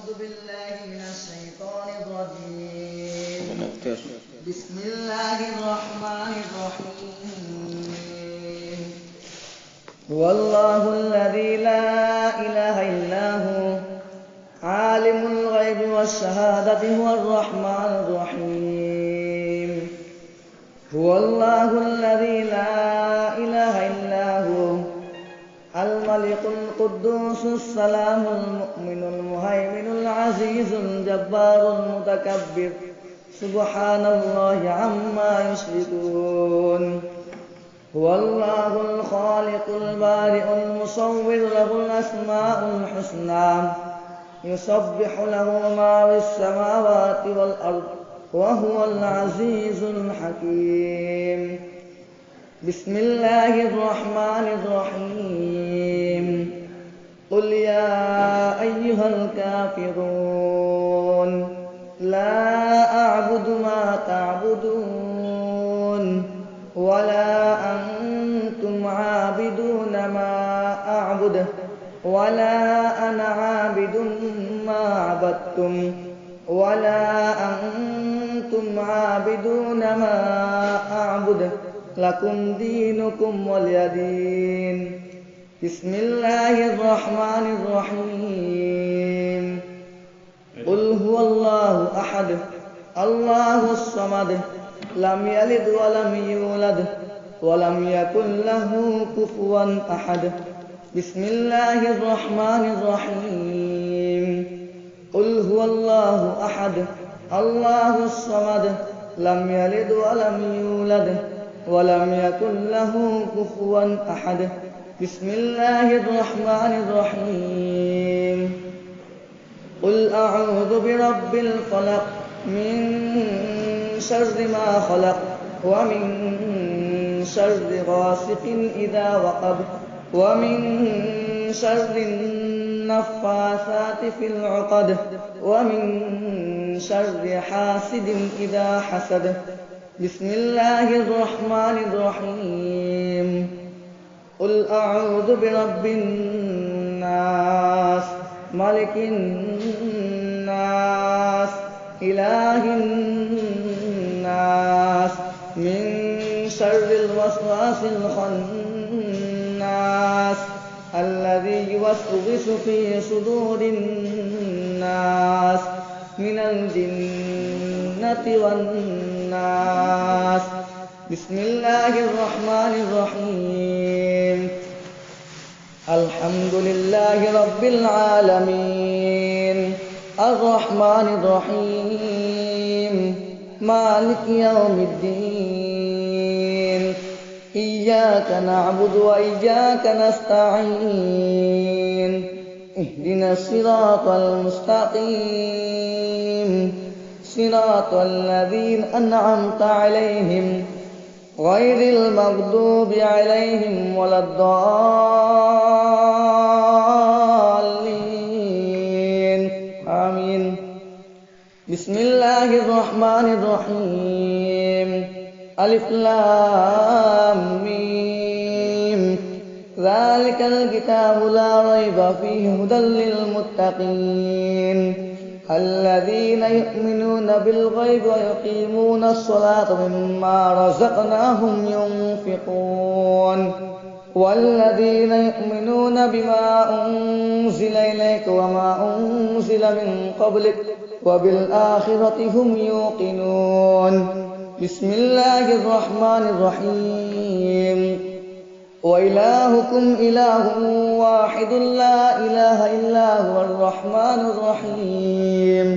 أعوذ بالله من الشيطان الرجيم. بسم الله الرحمن الرحيم. هو الله الذي لا إله إلا هو عالم الغيب والشهادة هو الرحمن الرحيم. هو الله الذي لا إله إلا هو الملك القدوس السلام المؤمن المهيمن العزيز الجبار المتكبر سبحان الله عما يشركون. هو الله الخالق البارئ المصور له الأسماء الحسنى يسبح له ما في السماوات والأرض وهو العزيز الحكيم. بسم الله الرحمن الرحيم. قل يا أيها الكافرون لا أعبد ما تعبدون ولا أنتم عابدون ما أعبد ولا أنا عابد ما عبدتم ولا أنتم عابدون ما أعبد لكم دينكم ولي دين. بسم الله الرحمن الرحيم. قل هو الله أحد الله الصمد لم يلد ولم يولد ولم يكن له كفوا أحد. بسم الله الرحمن الرحيم. قل هو الله أحد الله الصمد لم يلد ولم يولد ولم يكن له كفوا أحد. بسم الله الرحمن الرحيم. قل أعوذ برب الفلق من شر ما خلق ومن شر غاسق إذا وقب ومن شر النفاثات في العقد ومن شر حاسد إذا حسد. بسم الله الرحمن الرحيم. قل أعوذ برب الناس ملك الناس إله الناس من شر الوسواس الخناس الذي يوسوس في صدور الناس من الجنة والناس. بسم الله الرحمن الرحيم. الحمد لله رب العالمين الرحمن الرحيم مالك يوم الدين. إياك نعبد وإياك نستعين. اهدنا الصراط المستقيم صراط الذين أنعمت عليهم غير المغضوب عليهم ولا الضالين آمين. بسم الله الرحمن الرحيم. ألف لام ميم ذلك الكتاب لا ريب فيه هدى للمتقين الذين يؤمنون بالغيب ويقيمون الصلاة ومما رزقناهم ينفقون والذين يؤمنون بما أنزل إليك وما أنزل من قبلك وبالآخرة هم يوقنون. بسم الله الرحمن الرحيم. وإلهكم إله واحد لا إله إلا هو الرحمن الرحيم.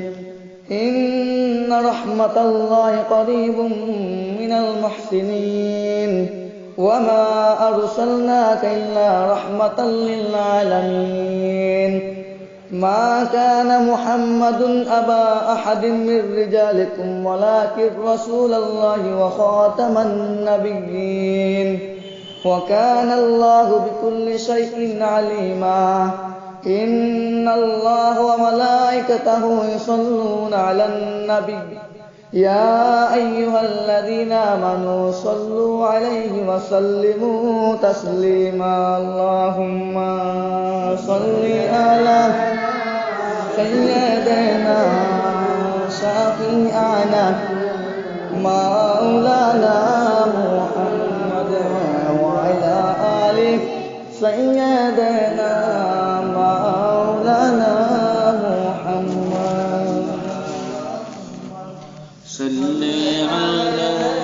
إن رحمة الله قريب من المحسنين وما أرسلناك إلا رحمة للعالمين. ما كان محمد أبا أحد من رجالكم ولكن رسول الله وخاتم النبيين وكان الله بكل شيء عليما. إن الله وملائكته يصلون على النبي يا أيها الذين آمنوا صلوا عليه وسلموا تسليما. اللهم صل على سيدنا شفيعنا مولانا محمد وعلى آله سيدنا مولانا محمد صل على